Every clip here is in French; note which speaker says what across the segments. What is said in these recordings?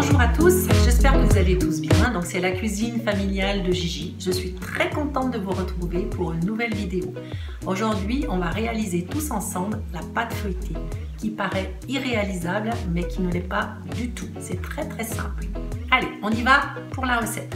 Speaker 1: Bonjour à tous, j'espère que vous allez tous bien. Donc c'est la cuisine familiale de Gigi. Je suis très contente de vous retrouver pour une nouvelle vidéo. Aujourd'hui, on va réaliser tous ensemble la pâte feuilletée qui paraît irréalisable mais qui ne l'est pas du tout. C'est très simple. Allez, on y va pour la recette.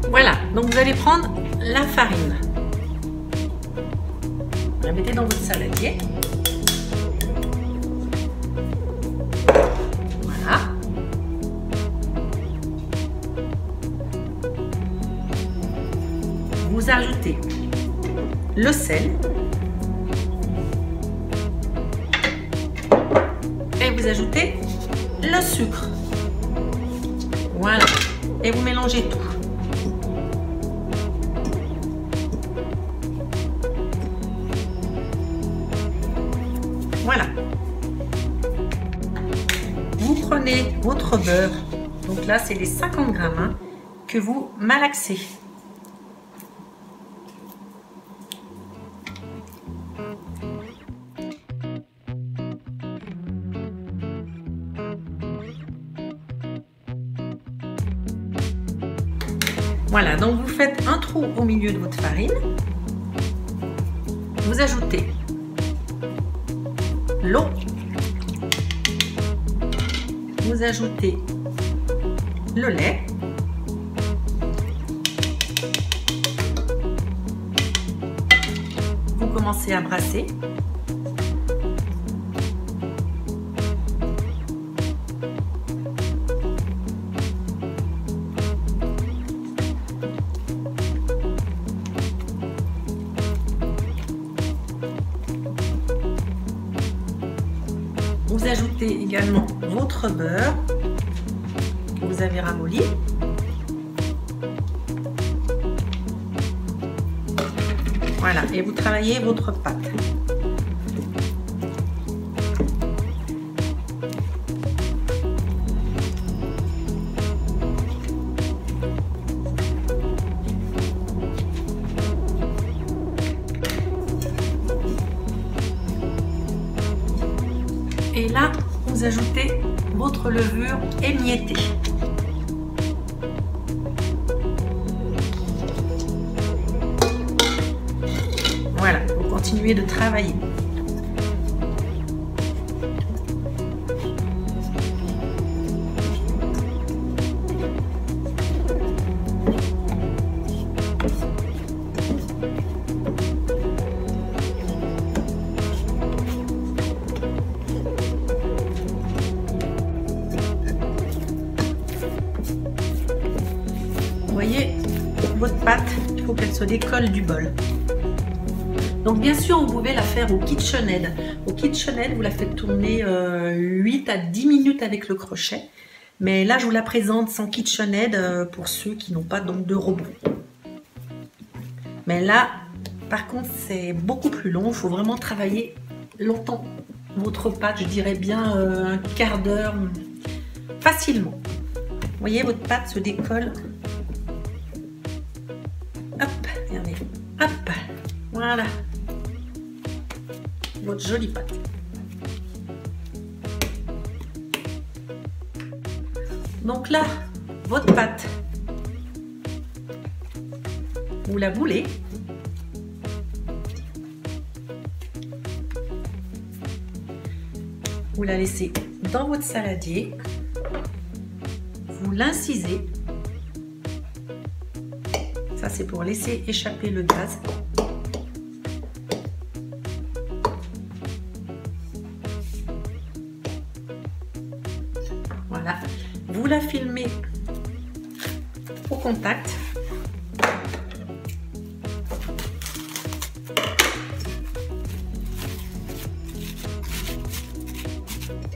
Speaker 1: Voilà, donc vous allez prendre la farine. Vous la mettez dans votre saladier. Voilà. Vous ajoutez le sel. Et vous ajoutez le sucre. Voilà. Et vous mélangez tout. Voilà. Vous prenez votre beurre, donc là c'est les 50 grammes hein, que vous malaxez. Voilà, donc vous faites un trou au milieu de votre farine. Vous ajoutez l'eau, vous ajoutez le lait, vous commencez à brasser, vous ajoutez également votre beurre que vous avez ramolli. Voilà, et vous travaillez votre pâte. Et là, vous ajoutez votre levure émiettée. Voilà, vous continuez de travailler. Vous voyez, votre pâte, il faut qu'elle se décolle du bol. Donc bien sûr, vous pouvez la faire au KitchenAid. Au KitchenAid, vous la faites tourner 8 à 10 minutes avec le crochet. Mais là, je vous la présente sans KitchenAid pour ceux qui n'ont pas donc de robot. Mais là, par contre, c'est beaucoup plus long. Il faut vraiment travailler longtemps votre pâte. Je dirais bien un quart d'heure, facilement. Vous voyez, votre pâte se décolle. Hop, regardez, hop, voilà, votre jolie pâte. Donc là, votre pâte, vous la moulez. Vous la laissez dans votre saladier. Vous l'incisez. Ça, c'est pour laisser échapper le gaz. Voilà, vous la filmez au contact.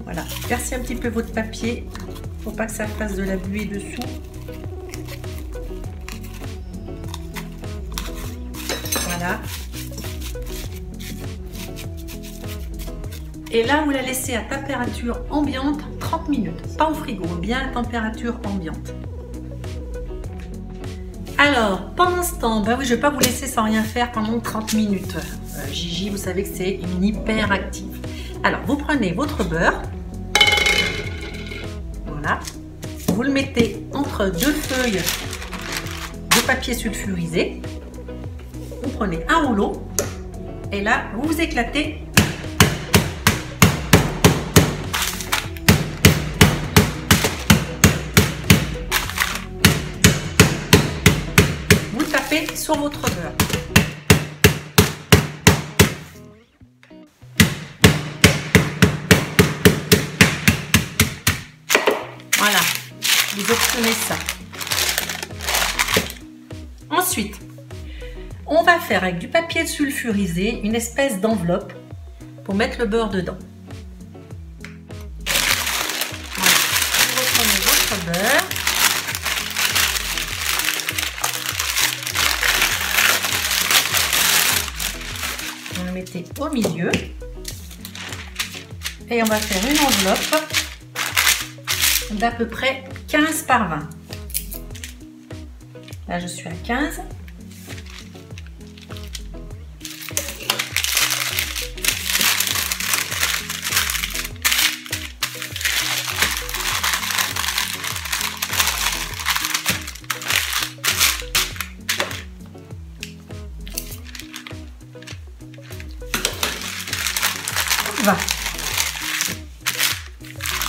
Speaker 1: Voilà, versez un petit peu votre papier pour pas que ça fasse de la buée dessous. Voilà. Et là, vous la laissez à température ambiante 30 minutes, pas au frigo, bien à température ambiante. Alors, pendant ce temps, bah oui, je ne vais pas vous laisser sans rien faire pendant 30 minutes. Gigi, vous savez que c'est une hyper active. Alors, vous prenez votre beurre. Voilà. Vous le mettez entre deux feuilles de papier sulfurisé. Vous prenez un rouleau. Et là, vous éclatez. Sur votre beurre. Voilà, vous obtenez ça. Ensuite, on va faire avec du papier sulfurisé une espèce d'enveloppe pour mettre le beurre dedans. Voilà, vous reprenez votre beurre. Mettez au milieu et on va faire une enveloppe d'à peu près 15 par 20. Là je suis à 15.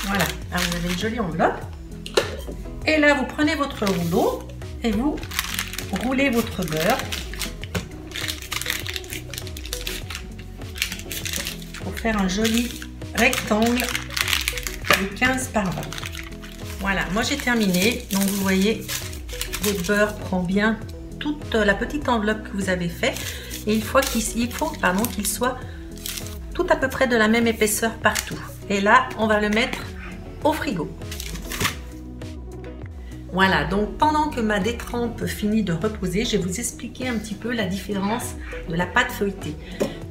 Speaker 1: Voilà, là vous avez une jolie enveloppe. Et là vous prenez votre rouleau et vous roulez votre beurre pour faire un joli rectangle de 15 par 20. Voilà, moi j'ai terminé. Donc vous voyez, votre beurre prend bien toute la petite enveloppe que vous avez fait. Et il faut qu'il soit tout à peu près de la même épaisseur partout. Et là, on va le mettre au frigo. Voilà, donc pendant que ma détrempe finit de reposer, je vais vous expliquer un petit peu la différence de la pâte feuilletée.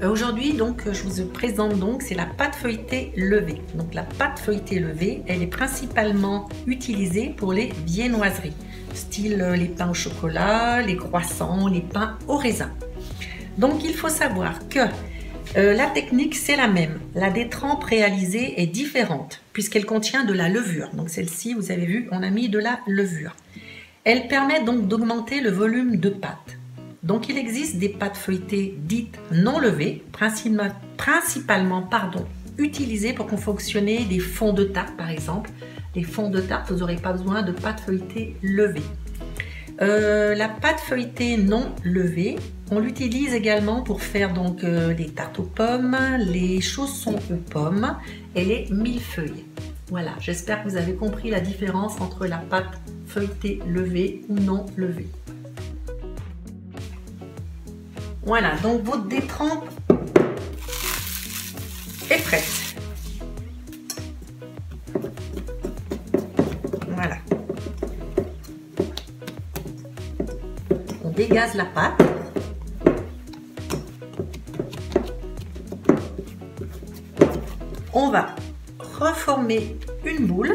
Speaker 1: Aujourd'hui, donc, je vous présente donc, c'est la pâte feuilletée levée. Donc la pâte feuilletée levée, elle est principalement utilisée pour les viennoiseries, style les pains au chocolat, les croissants, les pains au raisin. Donc il faut savoir que la technique, c'est la même. La détrempe réalisée est différente puisqu'elle contient de la levure. Donc celle-ci, vous avez vu, on a mis de la levure. Elle permet donc d'augmenter le volume de pâte. Donc il existe des pâtes feuilletées dites non levées, principalement utilisées pour confectionner des fonds de tarte par exemple. Les fonds de tarte, vous n'aurez pas besoin de pâte feuilletée levée. La pâte feuilletée non levée, on l'utilise également pour faire donc les tartes aux pommes, les chaussons aux pommes et les millefeuilles. Voilà, j'espère que vous avez compris la différence entre la pâte feuilletée levée ou non levée. Voilà, donc votre détrempe est prête. Voilà. On dégaze la pâte. On va reformer une boule.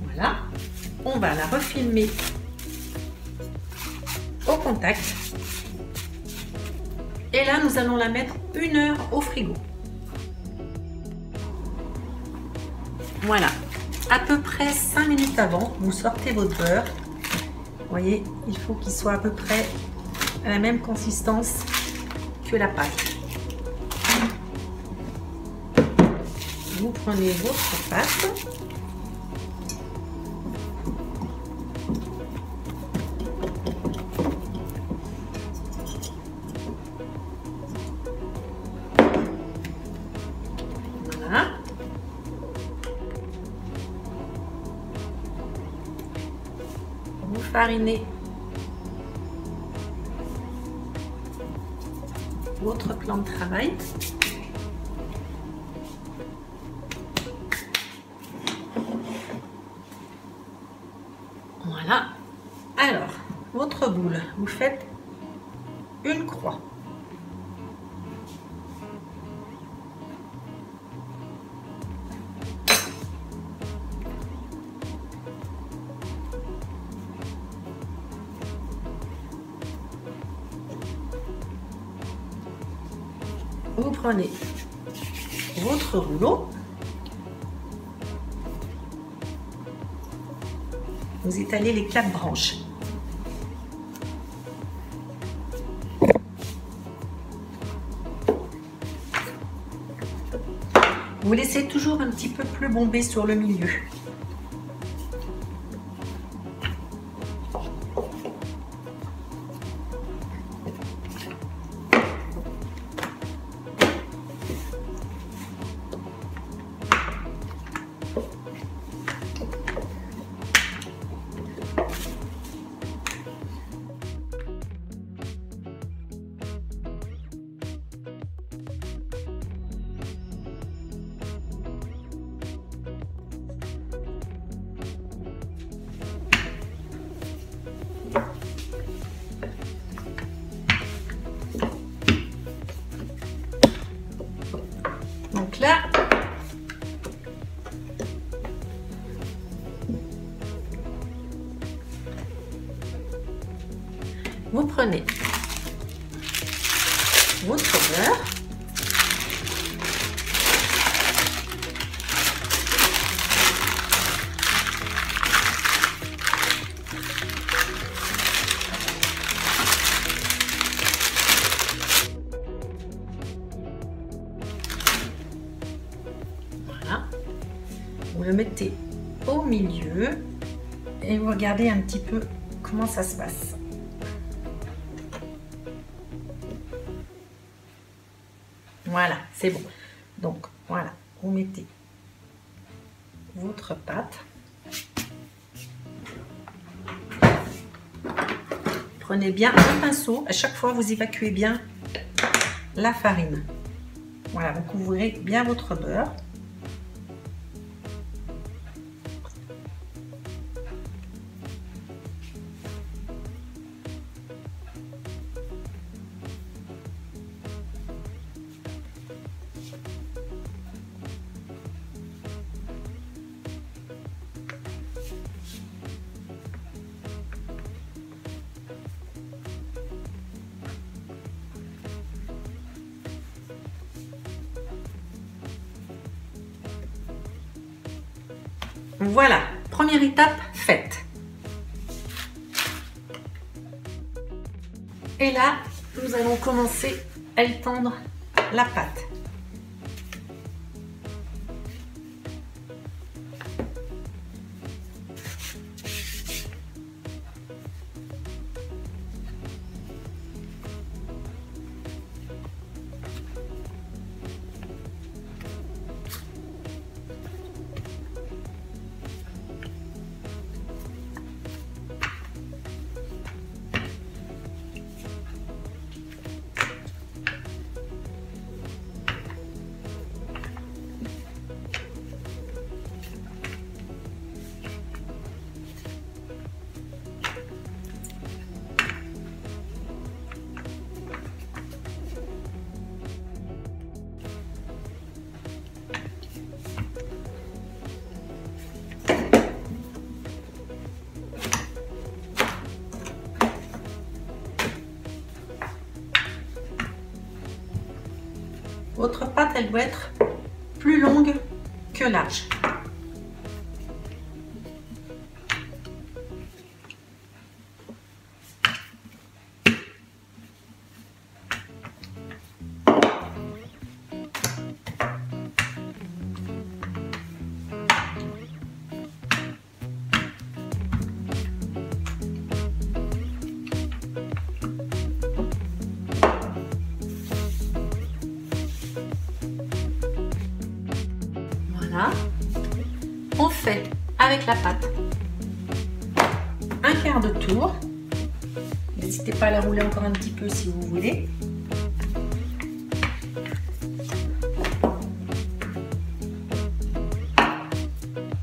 Speaker 1: Voilà. On va la refilmer au contact. Et là, nous allons la mettre 1 heure au frigo. Voilà. À peu près 5 minutes avant, vous sortez votre beurre. Vous voyez, il faut qu'il soit à peu près à la même consistance que la pâte. Vous prenez votre pâte. fariner votre plan de travail. Voilà. Alors, votre boule, vous faites une croix. Vous prenez votre rouleau, vous étalez les 4 branches. Vous laissez toujours un petit peu plus bomber sur le milieu. Donc là, vous prenez votre beurre, voilà, vous le mettez au milieu et vous regardez un petit peu comment ça se passe. Voilà, c'est bon. Donc, voilà, vous mettez votre pâte. Prenez bien un pinceau. À chaque fois, vous évacuez bien la farine. Voilà, vous couvrez bien votre beurre. Voilà, première étape faite. Et là, nous allons commencer à étendre la pâte. Votre pâte, elle doit être plus longue que large. On fait avec la pâte un quart quart de tour. N'hésitez pas à la rouler encore un petit peu si vous voulez.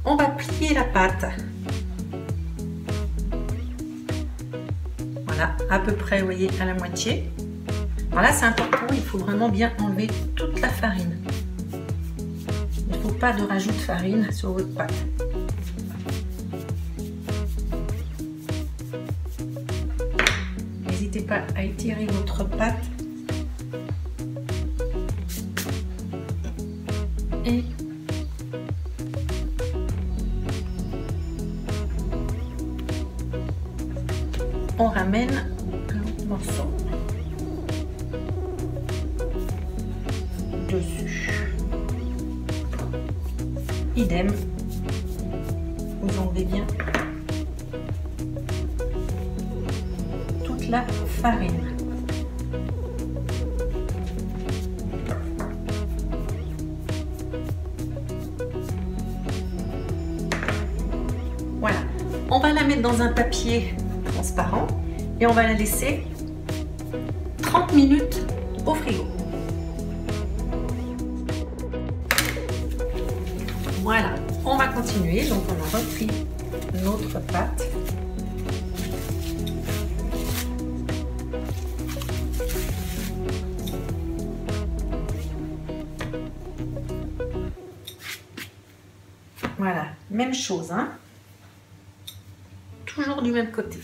Speaker 1: On va plier la pâte. Voilà, à peu près, vous voyez, à la moitié. Voilà, c'est important, il faut vraiment bien enlever toute la farine. Il ne faut pas de rajout de farine sur votre pâte. N'hésitez pas à étirer votre pâte. Et on ramène un morceau dessus. Idem, vous enlevez bien toute la farine. Voilà, on va la mettre dans un papier transparent et on va la laisser 30 minutes au frigo. Voilà, on va continuer. Donc on a repris notre pâte. Voilà, même chose, hein. Toujours du même côté.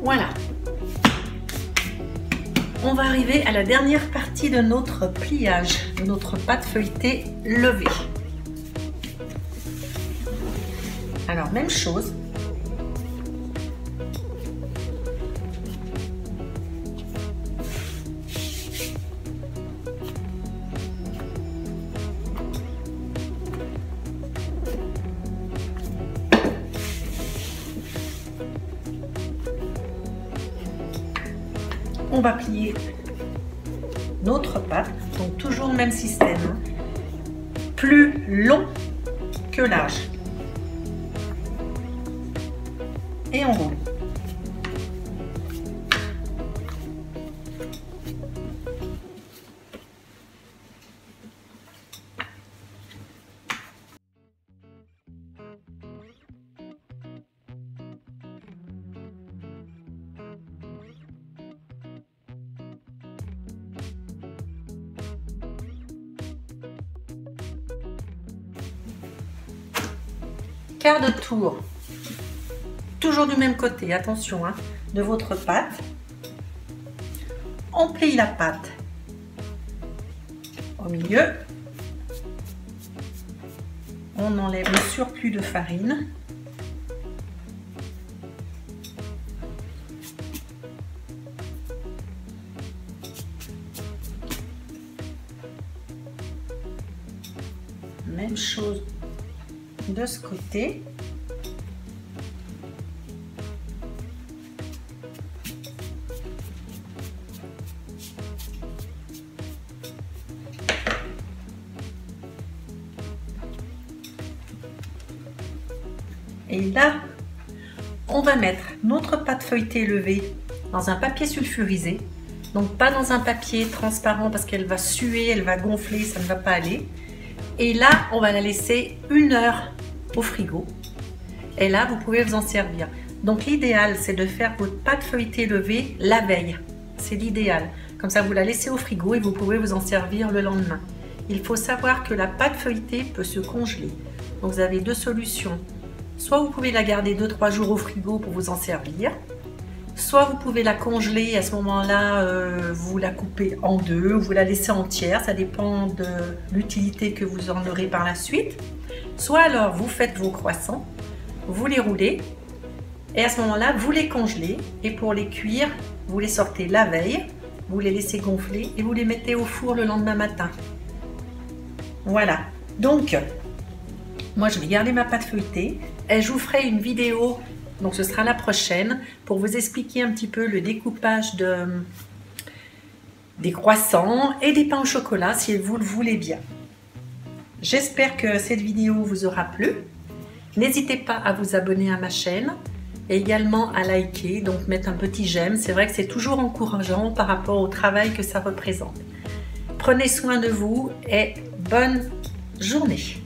Speaker 1: Voilà. On va arriver à la dernière partie de notre pliage, de notre pâte feuilletée levée. Alors, même chose. On va plier notre pâte, donc toujours le même système, hein. Plus long que large. Et on roule. Quart de tour, toujours du même côté, attention, hein, de votre pâte. On plie la pâte au milieu. On enlève le surplus de farine. Même chose de ce côté. Et là, on va mettre notre pâte feuilletée levée dans un papier sulfurisé. Donc pas dans un papier transparent parce qu'elle va suer, elle va gonfler, ça ne va pas aller. Et là, on va la laisser 1 heure au frigo. Et là, vous pouvez vous en servir. Donc l'idéal, c'est de faire votre pâte feuilletée levée la veille. C'est l'idéal. Comme ça, vous la laissez au frigo et vous pouvez vous en servir le lendemain. Il faut savoir que la pâte feuilletée peut se congeler. Donc vous avez 2 solutions. Soit vous pouvez la garder 2-3 jours au frigo pour vous en servir. Soit vous pouvez la congeler et à ce moment-là, vous la coupez en 2, vous la laissez entière, ça dépend de l'utilité que vous en aurez par la suite. Soit alors vous faites vos croissants, vous les roulez et à ce moment-là, vous les congelez et pour les cuire, vous les sortez la veille, vous les laissez gonfler et vous les mettez au four le lendemain matin. Voilà, donc moi je vais garder ma pâte feuilletée et je vous ferai une vidéo. Donc ce sera la prochaine pour vous expliquer un petit peu le découpage des croissants et des pains au chocolat si vous le voulez bien. J'espère que cette vidéo vous aura plu. N'hésitez pas à vous abonner à ma chaîne et également à liker, donc mettre un petit j'aime. C'est vrai que c'est toujours encourageant par rapport au travail que ça représente. Prenez soin de vous et bonne journée.